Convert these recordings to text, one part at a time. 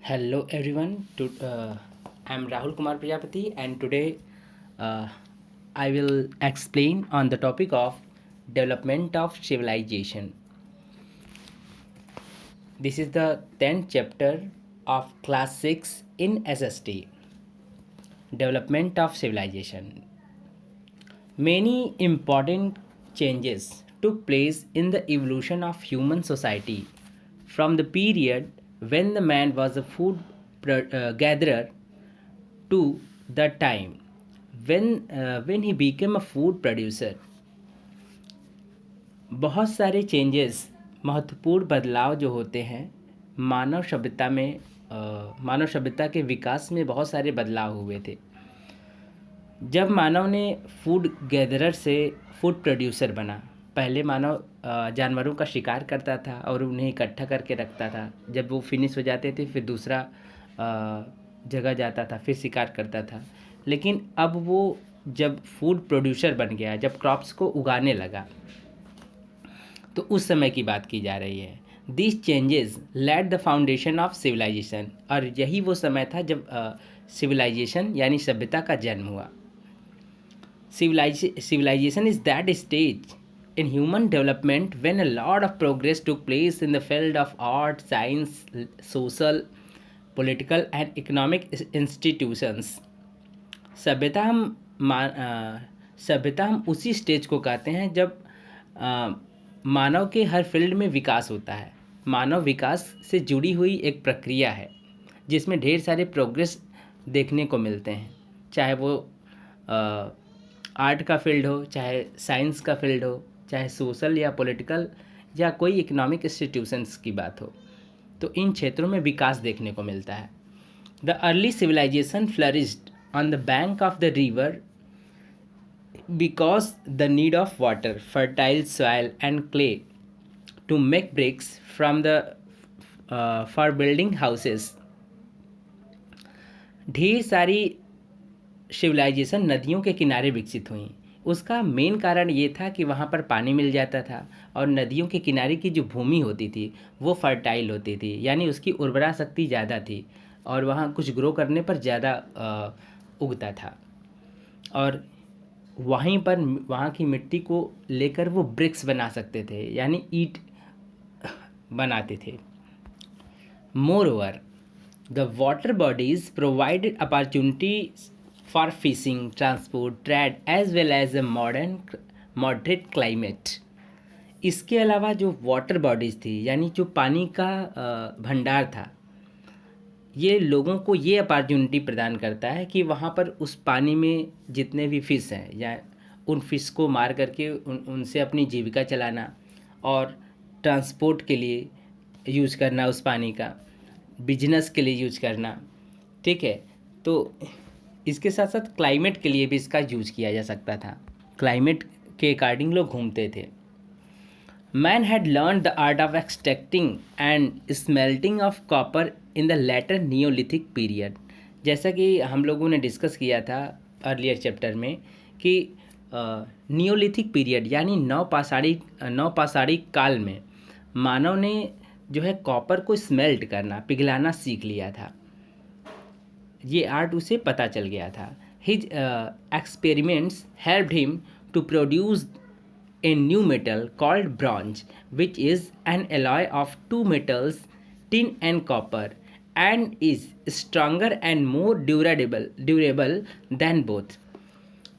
Hello everyone. I'm Rahul Kumar Prajapati, and today uh, I will explain on the topic of development of civilization. This is the 10th chapter of class 6 in SST. Development of civilization. Many important changes took place in the evolution of human society from the period when the man was a gatherer to the time when he became a food producer. बहुत सारे changes, महत्वपूर्ण बदलाव जो होते हैं मानव सभ्यता में, मानव सभ्यता के विकास में बहुत सारे बदलाव हुए थे जब मानव ने फूड गैदरर से फूड प्रोड्यूसर बना। पहले मानव जानवरों का शिकार करता था और उन्हें इकट्ठा करके रखता था। जब वो फिनिश हो जाते थे फिर दूसरा जगह जाता था, फिर शिकार करता था। लेकिन अब वो जब फूड प्रोड्यूसर बन गया, जब क्रॉप्स को उगाने लगा, तो उस समय की बात की जा रही है। This changes led the foundation of civilization, और यही वो समय था जब सिविलाइजेशन यानी सभ्यता का जन्म हुआ। Civilization is that stage in human development when a lot of progress took place in the field of art, science, social, political and economic institutions. सभ्यता हम सभ्यता हम उसी स्टेज को कहते हैं जब मानव के हर फील्ड में विकास होता है। मानव विकास से जुड़ी हुई एक प्रक्रिया है जिसमें ढेर सारे प्रोग्रेस देखने को मिलते हैं, चाहे वो आर्ट का फील्ड हो, चाहे साइंस का फील्ड हो, चाहे सोशल या पॉलिटिकल या कोई इकोनॉमिक इंस्टीट्यूशंस की बात हो, तो इन क्षेत्रों में विकास देखने को मिलता है। The early civilization flourished on the bank of the river because the need of water, fertile soil and clay to make bricks from the for building houses. ढेर सारी सिविलाइजेशन नदियों के किनारे विकसित हुई। उसका मेन कारण ये था कि वहाँ पर पानी मिल जाता था और नदियों के किनारे की जो भूमि होती थी वो फर्टाइल होती थी, यानी उसकी उर्वरा शक्ति ज़्यादा थी और वहाँ कुछ ग्रो करने पर ज़्यादा उगता था। और वहीं पर वहाँ की मिट्टी को लेकर वो ब्रिक्स बना सकते थे, यानी ईंट बनाते थे। Moreover the water bodies provided opportunities for fishing, transport, trade as well as a moderate climate. इसके अलावा जो वाटर बॉडीज़ थी, यानी जो पानी का भंडार था, ये लोगों को ये अपॉर्चुनिटी प्रदान करता है कि वहाँ पर उस पानी में जितने भी फ़िश हैं या उन फ़िश को मार करके उनसे अपनी जीविका चलाना और ट्रांसपोर्ट के लिए यूज़ करना, उस पानी का बिजनेस के लिए यूज़ करना। ठीक है, तो इसके साथ साथ क्लाइमेट के लिए भी इसका यूज किया जा सकता था। क्लाइमेट के अकॉर्डिंग लोग घूमते थे। Man had learn the art of extracting and smelting of copper in the later neolithic period. जैसा कि हम लोगों ने डिस्कस किया था अर्लियर चैप्टर में कि नियोलिथिक पीरियड यानी नवपाषाणी काल में मानव ने जो है कॉपर को स्मेल्ट करना, पिघलाना सीख लिया था। ये आर्ट उसे पता चल गया था। His experiments helped him to produce a new metal called bronze which is an alloy of two metals, tin and copper, and is stronger and more durable than both.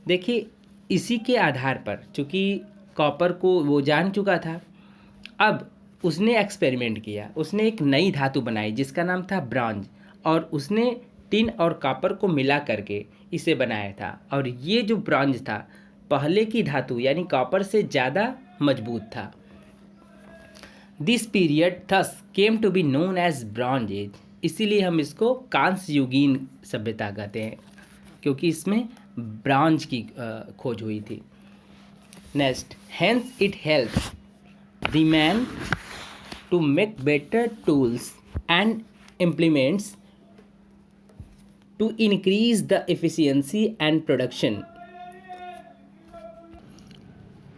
देखिए, इसी के आधार पर, चूँकि कॉपर को वो जान चुका था, अब उसने एक्सपेरिमेंट किया। उसने एक नई धातु बनाई जिसका नाम था ब्रॉन्ज, और उसने टिन और कॉपर को मिला करके इसे बनाया था। और ये जो ब्रॉन्ज था पहले की धातु यानी कॉपर से ज़्यादा मजबूत था। This period thus came to be known as bronze age. इसीलिए हम इसको कांस्य युगीन सभ्यता कहते हैं, क्योंकि इसमें ब्रॉन्ज की खोज हुई थी। Next, hence it helps the man to make better tools and implements to increase the efficiency and production।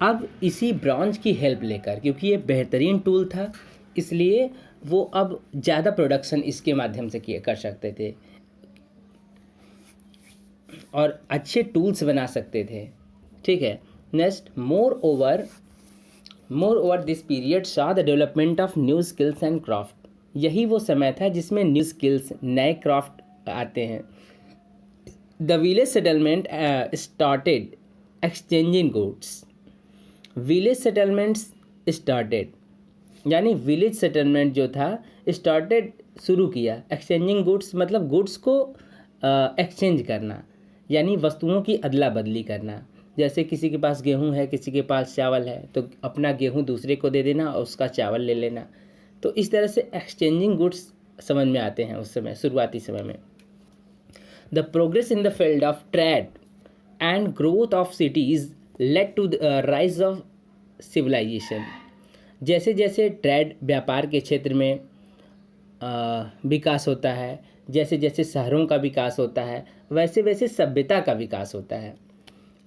अब इसी ब्रॉन्ज की हेल्प लेकर, क्योंकि ये बेहतरीन टूल था, इसलिए वो अब ज़्यादा प्रोडक्शन इसके माध्यम से कर सकते थे और अच्छे टूल्स बना सकते थे। ठीक है। Next, more over this period saw the development of new skills and craft. यही वो समय था जिसमें न्यू स्किल्स, नए क्राफ्ट आते हैं। The village settlement started exchanging goods. Village settlements started, यानी विलेज सेटलमेंट जो था स्टार्टेड, शुरू किया। एक्सचेंजिंग गुड्स मतलब गुड्स को एक्सचेंज करना, यानी वस्तुओं की अदला बदली करना। जैसे किसी के पास गेहूं है, किसी के पास चावल है, तो अपना गेहूं दूसरे को दे देना और उसका चावल ले लेना। तो इस तरह से एक्सचेंजिंग गुड्स समझ में आते हैं उस समय, शुरुआती समय में। The progress in the field of trade and growth of cities led to the rise of civilization. जैसे जैसे ट्रेड, व्यापार के क्षेत्र में विकास होता है, जैसे जैसे शहरों का विकास होता है, वैसे वैसे सभ्यता का विकास होता है।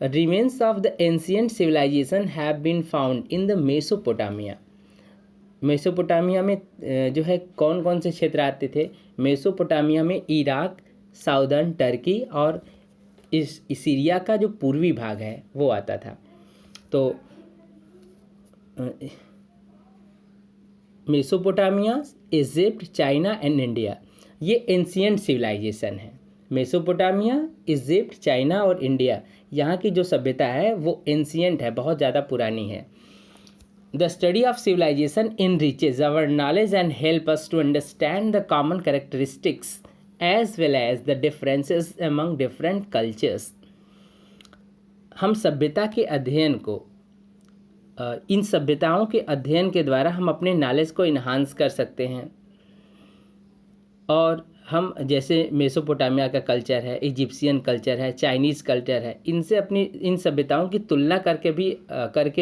Remains of the ancient civilization have been found in the Mesopotamia. Mesopotamia में जो है कौन कौन से क्षेत्र आते थे? मेसोपोटामिया में इराक, साउदर्न टर्की और इस सीरिया का जो पूर्वी भाग है वो आता था। तो Mesopotamia, Egypt, China and India, ये एंशियंट सिविलाइजेशन है। मेसोपोटामिया, इजिप्ट, चाइना और इंडिया, यहाँ की जो सभ्यता है वो एंशियंट है, बहुत ज़्यादा पुरानी है। The study of civilization enriches our knowledge and help us to understand the common characteristics as well as the differences among different cultures। हम सभ्यता के अध्ययन को इन सभ्यताओं के अध्ययन के द्वारा हम अपने नॉलेज को इन्हांस कर सकते हैं। और हम जैसे मेसोपोटामिया का कल्चर है, इजिप्शियन कल्चर है, चाइनीज़ कल्चर है, इनसे अपनी इन सभ्यताओं की तुलना करके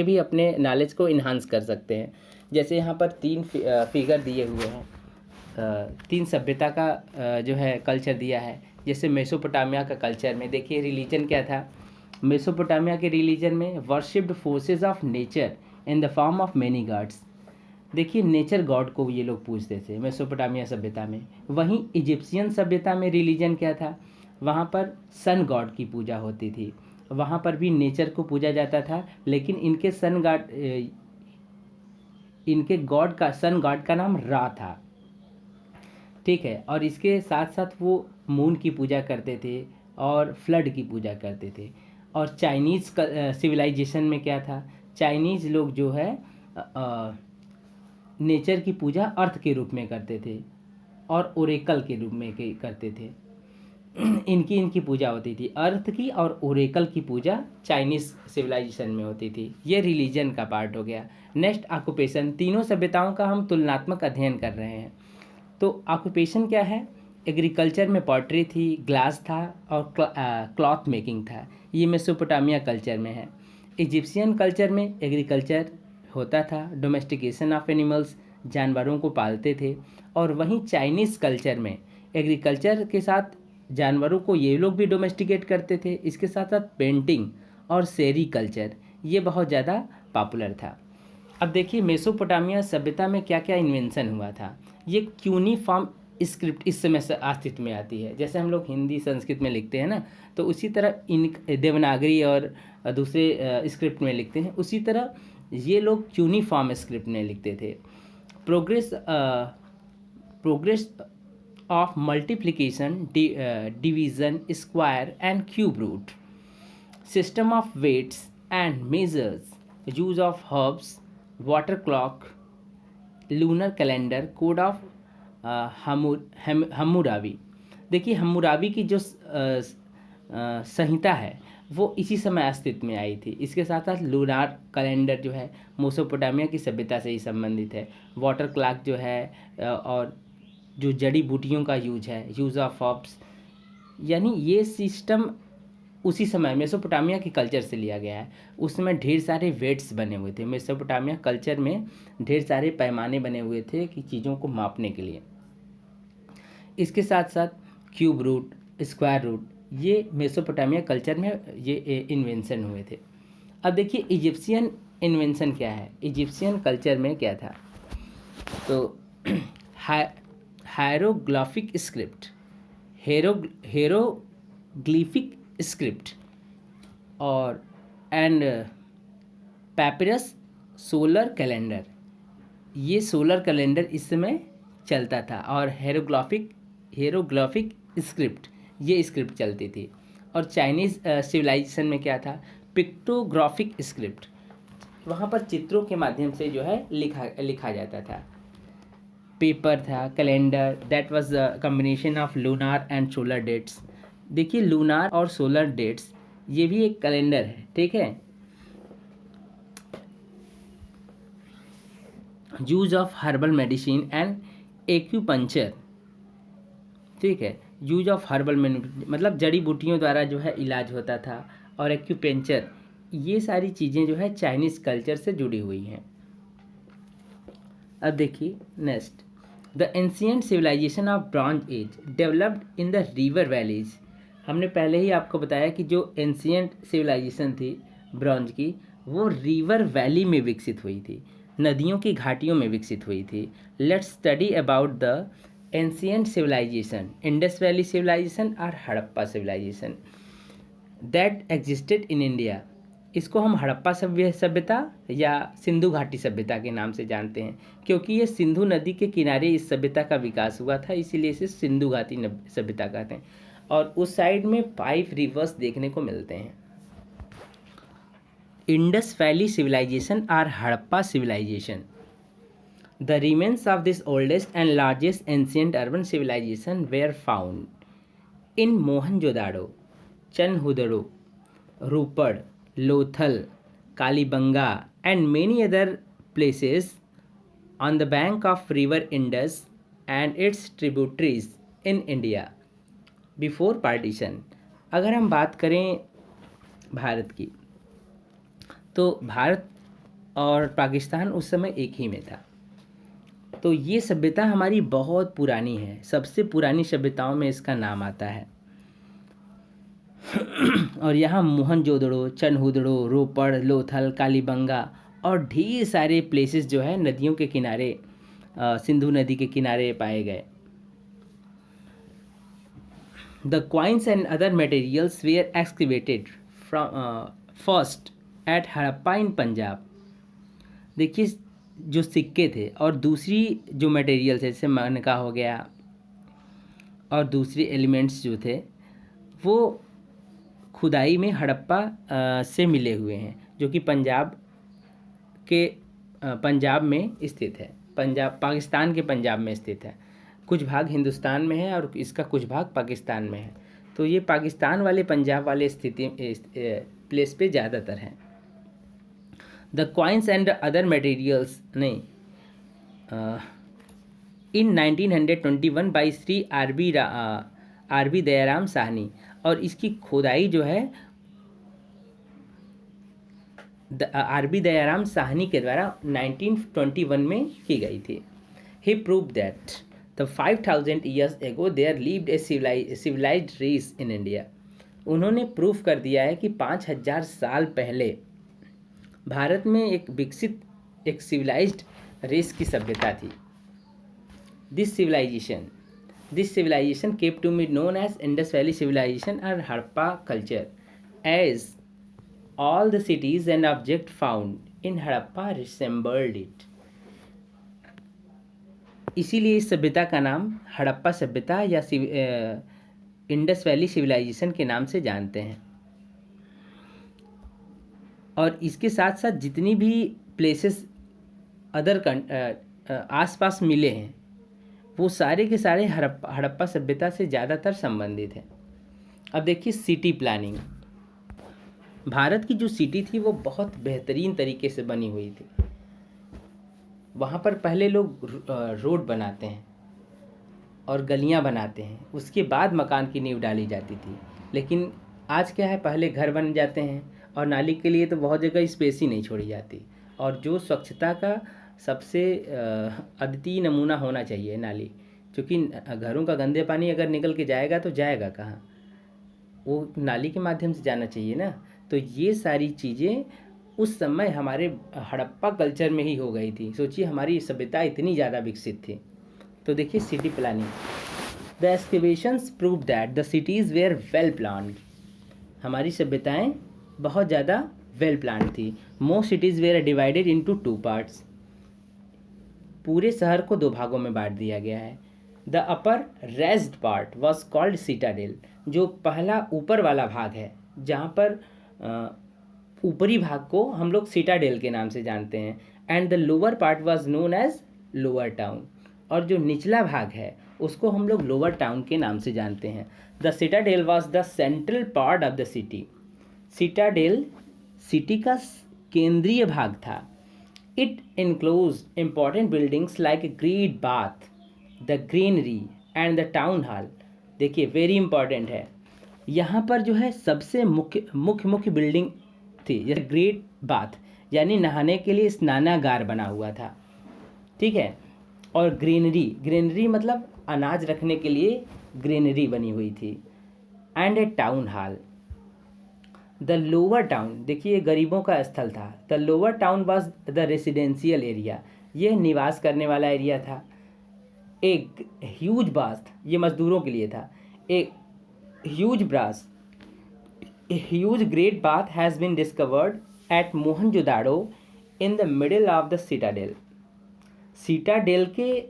भी अपने नॉलेज को इन्हांस कर सकते हैं। जैसे यहाँ पर 3 फिगर दिए हुए हैं, 3 सभ्यता का जो है कल्चर दिया है। जैसे मेसोपोटामिया का कल्चर में देखिए रिलीजन क्या था। मेसोपोटामिया के रिलीजन में worshipped forces of nature in the form of many gods. देखिए नेचर गॉड को ये लोग पूजते थे मेसोपोटामिया सभ्यता में। वहीं इजिप्शियन सभ्यता में रिलीजन क्या था? वहाँ पर सन गॉड की पूजा होती थी, वहाँ पर भी नेचर को पूजा जाता था, लेकिन इनके सन गॉड का नाम रा था। ठीक है। और इसके साथ साथ वो मून की पूजा करते थे और फ्लड की पूजा करते थे। और चाइनीज़ सिविलाइजेशन में क्या था? चाइनीज़ लोग जो है नेचर की पूजा अर्थ के रूप में करते थे और ओरेकल के रूप में करते थे। इनकी पूजा होती थी, अर्थ की और ओरेकल की पूजा चाइनीज़ सिविलाइजेशन में होती थी। ये रिलीजन का पार्ट हो गया। Next, occupation. तीनों सभ्यताओं का हम तुलनात्मक अध्ययन कर रहे हैं। तो ऑक्यूपेशन क्या है? एग्रीकल्चर में पॉटरी थी, ग्लास था और क्लॉथ मेकिंग था। ये मेसोपोटामिया कल्चर में है। इजिप्शियन कल्चर में एग्रीकल्चर होता था, डोमेस्टिकेशन ऑफ एनिमल्स, जानवरों को पालते थे। और वहीं चाइनीज़ कल्चर में एग्रीकल्चर के साथ जानवरों को ये लोग भी डोमेस्टिकेट करते थे। इसके साथ साथ पेंटिंग और सेरी कल्चर ये बहुत ज़्यादा पॉपुलर था। अब देखिए मेसोपोटामिया सभ्यता में क्या क्या इन्वेंशन हुआ था। ये क्यूनिफॉर्म स्क्रिप्ट इस समय से अस्तित्व में आती है। जैसे हम लोग हिंदी संस्कृत में लिखते हैं ना, तो उसी तरह इन देवनागरी और दूसरे स्क्रिप्ट में लिखते हैं, उसी तरह ये लोग क्यूनिफॉर्म स्क्रिप्ट में लिखते थे। Progress of multiplication, division, square and cube root, system of weights and measures, use of herbs, water clock, lunar calendar, code of Hammurabi. देखिए हम्मुराबी की जो संहिता है वो इसी समय अस्तित्व में आई थी। इसके साथ साथ लूनार कैलेंडर जो है मेसोपोटामिया की सभ्यता से ही संबंधित है। वाटर क्लॉक जो है और जो जड़ी बूटियों का यूज ऑफ हर्ब्स, यानी ये सिस्टम उसी समय मेसोपोटामिया के कल्चर से लिया गया है। उस समय ढेर सारे वेट्स बने हुए थे। मेसोपोटामिया कल्चर में ढेर सारे पैमाने बने हुए थे कि चीज़ों को मापने के लिए। इसके साथ साथ क्यूब रूट, स्क्वायर रूट, ये मेसोपोटामिया कल्चर में ये इन्वेंशन हुए थे। अब देखिए इजिप्शियन इन्वेंशन क्या है। इजिप्शियन कल्चर में क्या था? तो हायरोग्लिफिक स्क्रिप्ट, हेरोग्लिफिक स्क्रिप्ट और एंड पैपिरस सोलर कैलेंडर, ये सोलर कैलेंडर इस समय चलता था। और हेरोग्लिफिक स्क्रिप्ट, ये स्क्रिप्ट चलती थी। और चाइनीज़ सिविलाइजेशन में क्या था, पिक्टोग्राफिक स्क्रिप्ट, वहाँ पर चित्रों के माध्यम से जो है लिखा जाता था। पेपर था, calendar, that was the combination of lunar and solar dates. देखिए लूनार और सोलर डेट्स ये भी एक कैलेंडर है, ठीक है। Use of herbal medicine and acupuncture, ठीक है। यूज ऑफ हर्बल मतलब जड़ी बूटियों द्वारा जो है इलाज होता था। और एक्यूपेंचर, ये सारी चीज़ें जो है चाइनीज़ कल्चर से जुड़ी हुई हैं। अब देखिए next, the ancient civilization of bronze age developed in the river valleys. हमने पहले ही आपको बताया कि जो एंशियंट सिविलाइजेशन थी ब्रॉन्ज की, वो रिवर वैली में विकसित हुई थी, नदियों की घाटियों में विकसित हुई थी। Let's study about the ancient civilization, Indus valley civilization और Harappa civilization that existed in India. इसको हम हड़प्पा सभ्यता या सिंधु घाटी सभ्यता के नाम से जानते हैं, क्योंकि ये सिंधु नदी के किनारे इस सभ्यता का विकास हुआ था, इसीलिए इसे सिंधु घाटी सभ्यता कहते हैं। और उस साइड में 5 रिवर्स देखने को मिलते हैं। इंडस वैली सिविलाइजेशन और Harappa civilization, the remains of this oldest and largest ancient urban civilization were found in Mohenjodaro, Chanhudaro, Rupar, Lothal, Kalibangan and many other places on the bank of river Indus and its tributaries in India before partition। अगर हम बात करें भारत की, तो भारत और पाकिस्तान उस समय एक ही में था। तो ये सभ्यता हमारी बहुत पुरानी है, सबसे पुरानी सभ्यताओं में इसका नाम आता है। और यहाँ मोहनजोदड़ो, चनहुदड़ो, रोपड़, लोथल, कालीबंगा और ढेर सारे प्लेसेस जो है नदियों के किनारे, सिंधु नदी के किनारे पाए गए। The coins and other materials were excavated from first at Harappa in Punjab. देखिए जो सिक्के थे और दूसरी जो मटेरियल्स है, जैसे मनका हो गया और दूसरे एलिमेंट्स जो थे, वो खुदाई में हड़प्पा से मिले हुए हैं, जो कि पंजाब में स्थित है। पाकिस्तान के पंजाब में स्थित है। कुछ भाग हिंदुस्तान में है और इसका कुछ भाग पाकिस्तान में है। तो ये पाकिस्तान वाले पंजाब वाले स्थिति प्लेस पे ज़्यादातर हैं। The coins and other materials नहीं in 1921 by Shri R B Dayaram Sahni. और इसकी खुदाई जो है आर.बी. दयाराम साहनी के द्वारा 1921 में की गई थी। He prove that the 5000 years ago there lived a civilized race in India. उन्होंने प्रूफ कर दिया है कि 5000 साल पहले भारत में एक विकसित एक सिविलाइज्ड रेस की सभ्यता थी। This civilization came to be known as Indus Valley Civilization or Harappa culture, as all the cities and objects found in Harappa resembled it। इसीलिए इस सभ्यता का नाम हड़प्पा सभ्यता या इंडस वैली सिविलाइजेशन के नाम से जानते हैं। और इसके साथ साथ जितनी भी प्लेसेस अदर आसपास मिले हैं, वो सारे के सारे हड़प्पा सभ्यता से ज़्यादातर संबंधित हैं। अब देखिए सिटी प्लानिंग। भारत की जो सिटी थी वो बहुत बेहतरीन तरीके से बनी हुई थी। वहाँ पर पहले लोग रोड बनाते हैं और गलियाँ बनाते हैं, उसके बाद मकान की नींव डाली जाती थी। लेकिन आज क्या है, पहले घर बन जाते हैं और नाली के लिए तो बहुत जगह स्पेस ही नहीं छोड़ी जाती। और जो स्वच्छता का सबसे अद्वितीय नमूना होना चाहिए नाली, क्योंकि घरों का गंदे पानी अगर निकल के जाएगा तो जाएगा कहाँ, वो नाली के माध्यम से जाना चाहिए ना। तो ये सारी चीज़ें उस समय हमारे हड़प्पा कल्चर में ही हो गई थी। सोचिए हमारी सभ्यता इतनी ज़्यादा विकसित थी। तो देखिए city planning, the excavations prove that the cities were well planned. हमारी सभ्यताएं बहुत ज़्यादा वेल प्लान्ड थी। Most cities were divided into 2 parts. पूरे शहर को 2 भागों में बांट दिया गया है। The upper raised part was called citadel. जो पहला ऊपर वाला भाग है, जहाँ पर ऊपरी भाग को हम लोग सीटाडेल के नाम से जानते हैं। And the lower part was known as lower town. और जो निचला भाग है उसको हम लोग लोअर टाउन के नाम से जानते हैं। The citadel was the central part of the city. Citadel city का केंद्रीय भाग था। It enclosed important buildings like great bath, the greenery and the town hall. देखिए वेरी इंपॉर्टेंट है, यहाँ पर जो है सबसे मुख्य बिल्डिंग थी, जैसे ग्रेट बाथ यानी नहाने के लिए स्नानागार बना हुआ था, ठीक है। और ग्रीनरी मतलब अनाज रखने के लिए ग्रीनरी बनी हुई थी। And A town hall. The lower town, देखिए गरीबों का स्थल था। The lower town was the residential area, ये निवास करने वाला एरिया था। एक ह्यूज बाथ, ये मजदूरों के लिए था। एक huge great bath has been discovered at Mohenjodaro in the middle of the citadel. Citadel के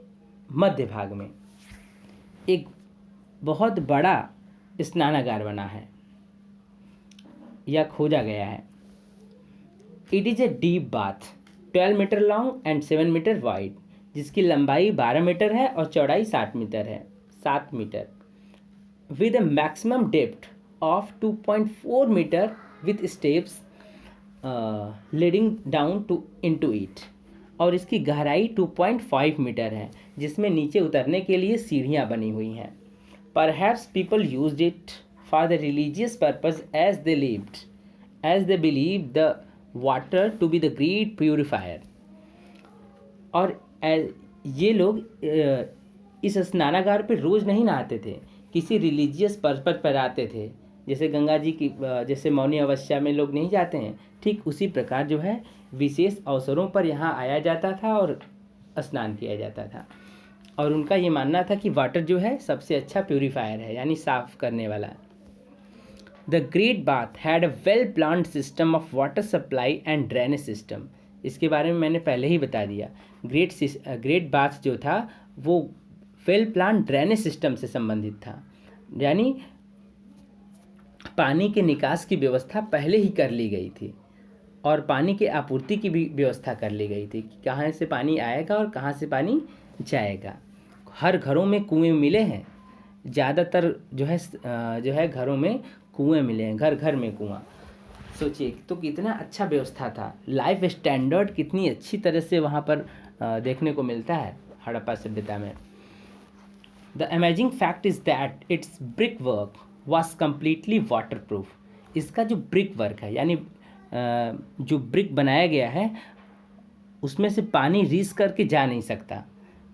मध्य भाग में एक बहुत बड़ा स्नानागार बना है या खोजा गया है। It is a deep bath 12 metre long and 7 metre wide, जिसकी लंबाई 12 मीटर है और चौड़ाई 7 metre with a maximum depth of 2.4 metre with steps leading down to into it. और इसकी गहराई 2.5 मीटर है, जिसमें नीचे उतरने के लिए सीढ़ियाँ बनी हुई हैं। Perhaps people used it for the religious purpose as they believed the water to be the great purifier। और ये लोग इस स्नानागार पे रोज़ नहीं नहाते थे, किसी रिलीजियस पर्पस पर आते थे। जैसे गंगा जी की जैसे मौनी अमावस्या में लोग नहीं जाते हैं, ठीक उसी प्रकार जो है विशेष अवसरों पर यहाँ आया जाता था और स्नान किया जाता था। और उनका ये मानना था कि वाटर जो है सबसे अच्छा प्यूरीफायर है, यानी साफ़ करने वाला। The great bath had a well planned system of water supply and drainage system. इसके बारे में मैंने पहले ही बता दिया। ग्रेट बाथ जो था वो वेल प्लान्ड ड्रेनेज सिस्टम से संबंधित था, यानी पानी के निकास की व्यवस्था पहले ही कर ली गई थी और पानी की आपूर्ति की भी व्यवस्था कर ली गई थी कि कहाँ से पानी आएगा और कहाँ से पानी जाएगा। हर घरों में कुएं मिले हैं, ज़्यादातर जो है घरों में कुएं मिले हैं, घर घर में कुआं। सोचिए तो कितना अच्छा व्यवस्था था। लाइफ स्टैंडर्ड कितनी अच्छी तरह से वहाँ पर देखने को मिलता है हड़प्पा सभ्यता में। The amazing fact is that it's brick work was completely water proof. इसका जो ब्रिक वर्क है, यानी जो ब्रिक बनाया गया है, उसमें से पानी रीस करके जा नहीं सकता।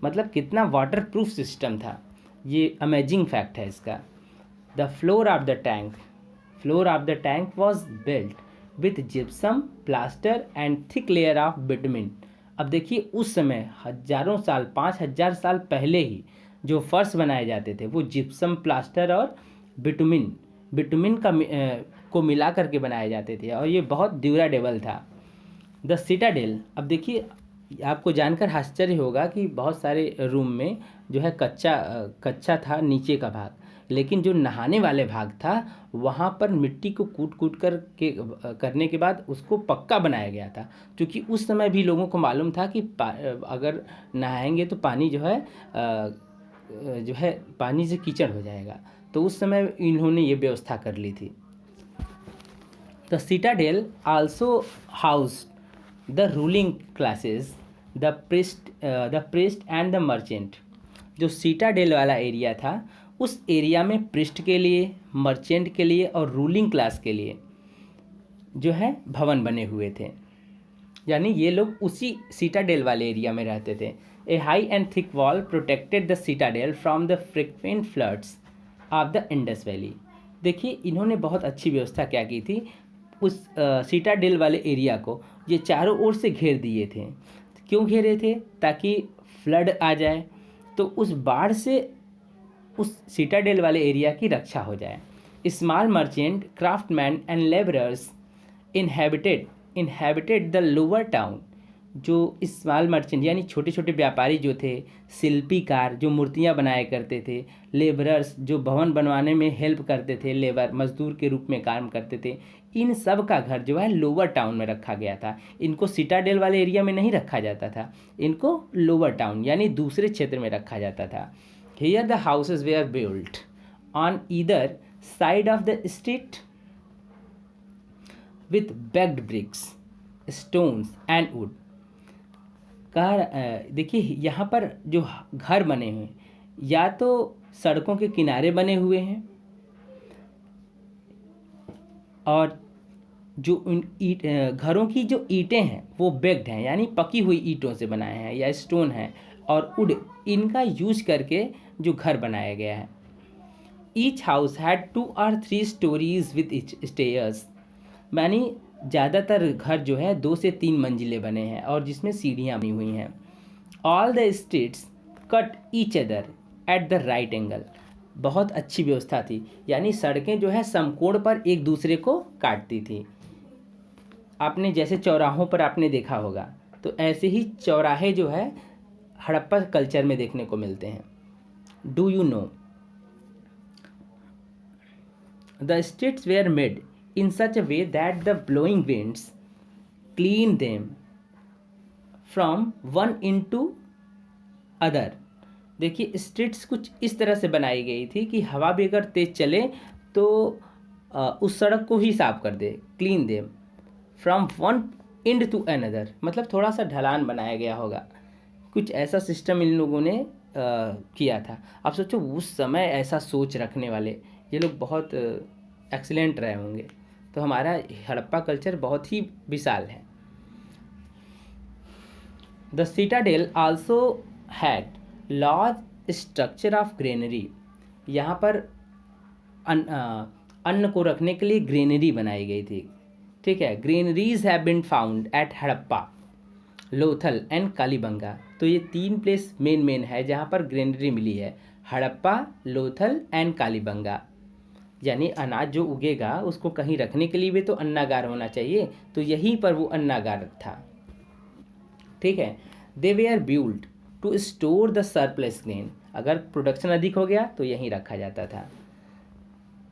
मतलब कितना वाटर प्रूफ सिस्टम था, ये अमेजिंग फैक्ट है इसका। The floor of the tank was built with gypsum plaster and thick layer of bitumen. अब देखिए उस समय हजारों साल 5000 साल पहले ही जो फर्श बनाए जाते थे वो जिप्सम प्लास्टर और बिटुमिन को मिला करके बनाए जाते थे और ये बहुत ड्यूरेबल था। द सिटाडेल, अब देखिए आपको जानकर आश्चर्य होगा कि बहुत सारे रूम में जो है कच्चा था नीचे का भाग, लेकिन जो नहाने वाले भाग था वहाँ पर मिट्टी को कूट करने के बाद उसको पक्का बनाया गया था, क्योंकि उस समय भी लोगों को मालूम था कि अगर नहाएंगे तो पानी जो है पानी से कीचड़ हो जाएगा, तो उस समय इन्होंने ये व्यवस्था कर ली थी। The Citadel also house the ruling classes, the priest and the merchant. जो सिटाडेल वाला एरिया था उस एरिया में प्रिस्ट के लिए, मर्चेंट के लिए और रूलिंग क्लास के लिए जो है भवन बने हुए थे, यानी ये लोग उसी सिटाडेल वाले एरिया में रहते थे। A high and thick wall protected the citadel from the frequent floods of the Indus Valley. देखिए इन्होंने बहुत अच्छी व्यवस्था क्या की थी, उस सिटाडेल वाले एरिया को ये चारों ओर से घेर दिए थे। क्यों घेरे थे? ताकि फ्लड आ जाए तो उस बाढ़ से उस सिटाडेल वाले एरिया की रक्षा हो जाए। Small merchant, craftsman and labourers inhabited the lower town. जो स्मॉल मर्चेंट यानी छोटे छोटे व्यापारी जो थे, शिल्पीकार जो मूर्तियां बनाया करते थे, लेबरर्स जो भवन बनवाने में हेल्प करते थे, लेबर मजदूर के रूप में काम करते थे, इन सब का घर जो है लोअर टाउन में रखा गया था। इनको सिटाडेल वाले एरिया में नहीं रखा जाता था, इनको लोअर टाउन यानी दूसरे क्षेत्र में रखा जाता था। Here the houses were built on either side of the street with baked bricks, stones and wood. देखिए यहाँ पर जो घर बने हुए या तो सड़कों के किनारे बने हुए हैं, और जो उन घरों की जो ईंटें हैं वो बेग्ड हैं यानी पकी हुई ईंटों से बनाए हैं या स्टोन है, और वुड इनका यूज करके जो घर बनाया गया है। Each house had 2 or 3 stories with stairs, यानी ज़्यादातर घर जो है 2 से 3 मंजिले बने हैं और जिसमें सीढ़ियाँ बनी हुई हैं। All the streets cut each other at the right angle. बहुत अच्छी व्यवस्था थी, यानी सड़कें जो है समकोण पर एक दूसरे को काटती थी। आपने जैसे चौराहों पर आपने देखा होगा, तो ऐसे ही चौराहे जो है हड़प्पा कल्चर में देखने को मिलते हैं। Do you know the streets were made in such a way that the blowing winds clean them from one into other। देखिए स्ट्रीट्स कुछ इस तरह से बनाई गई थी कि हवा भी अगर तेज चले तो उस सड़क को ही साफ कर दे। Clean them from one end to another, मतलब थोड़ा सा ढलान बनाया गया होगा, कुछ ऐसा सिस्टम इन लोगों ने किया था। अब सोचो उस समय ऐसा सोच रखने वाले ये लोग बहुत एक्सीलेंट रहे होंगे। तो हमारा हड़प्पा कल्चर बहुत ही विशाल है। The Citadel also had large structure of granary. यहाँ पर अन्न को रखने के लिए ग्रेनरी बनाई गई थी। ठीक है, granaries have been found at Harappa, Lothal and Kalibangan. तो ये 3 प्लेस मेन है जहाँ पर ग्रेनरी मिली है, हड़प्पा, लोथल एंड कालीबंगा। यानी अनाज जो उगेगा उसको कहीं रखने के लिए भी तो अन्नागार होना चाहिए, तो यहीं पर वो अन्नागार था। ठीक है, they were built to store the surplus grain. अगर प्रोडक्शन अधिक हो गया तो यहीं रखा जाता था।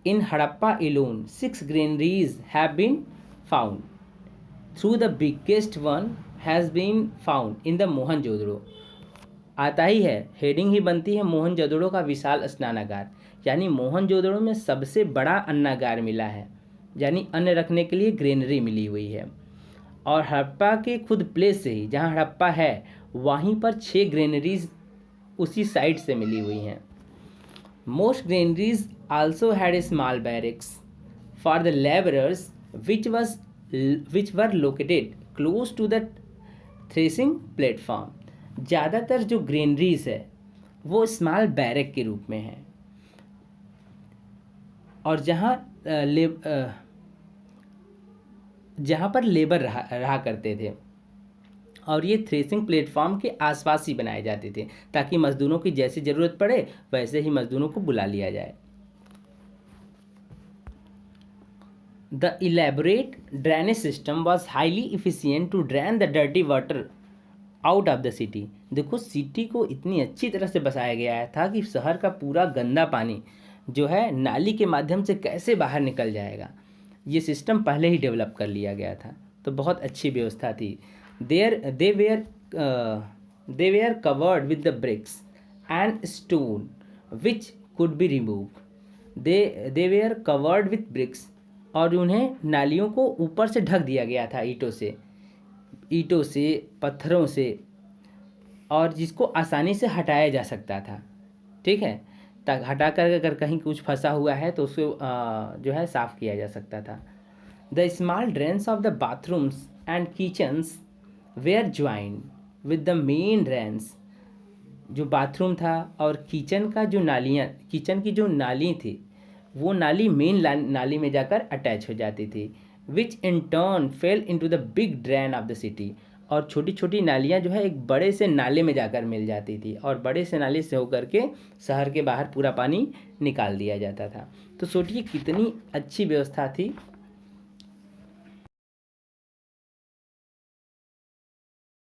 In Harappa alone 6 granaries have been found, through the biggest one has been found in the Mohenjodaro. आता ही है, हेडिंग ही बनती है मोहनजोदड़ो का विशाल स्नानागार, यानी मोहनजोदड़ो में सबसे बड़ा अन्नागार मिला है, यानी अन्न रखने के लिए ग्रेनरी मिली हुई है। और हड़प्पा के खुद प्लेस से ही जहाँ हड़प्पा है वहीं पर 6 ग्रेनरीज उसी साइड से मिली हुई हैं। Most granaries also had a small barracks for the labourers which were located close to the threshing platform. ज़्यादातर जो ग्रेनरीज है वो स्मॉल बैरक के रूप में है, और जहाँ पर लेबर रहा करते थे, और ये थ्रेसिंग प्लेटफॉर्म के आसपास ही बनाए जाते थे ताकि मज़दूरों की जैसी ज़रूरत पड़े वैसे ही मज़दूरों को बुला लिया जाए। The elaborate drainage system was highly efficient to drain the dirty water out of the city. देखो सिटी को इतनी अच्छी तरह से बसाया गया था कि शहर का पूरा गंदा पानी जो है नाली के माध्यम से कैसे बाहर निकल जाएगा, ये सिस्टम पहले ही डेवलप कर लिया गया था। तो बहुत अच्छी व्यवस्था थी। They were covered with the bricks and stone which could be remove. They were covered with bricks, और उन्हें नालियों को ऊपर से ढक दिया गया था ईंटों से पत्थरों से, और जिसको आसानी से हटाया जा सकता था। ठीक है, तक हटा कर अगर कहीं कुछ फंसा हुआ है तो उसको जो है साफ़ किया जा सकता था। The small drains of the bathrooms and kitchens were joined with the main drains. जो बाथरूम था और किचन की जो नाली थी वो नाली मेन नाली में जाकर अटैच हो जाती थी, which in turn fell into the big drain of the city. और छोटी छोटी नालियाँ जो है एक बड़े से नाले में जाकर मिल जाती थी और बड़े से नाले से होकर के शहर के बाहर पूरा पानी निकाल दिया जाता था। तो सोचिए कितनी अच्छी व्यवस्था थी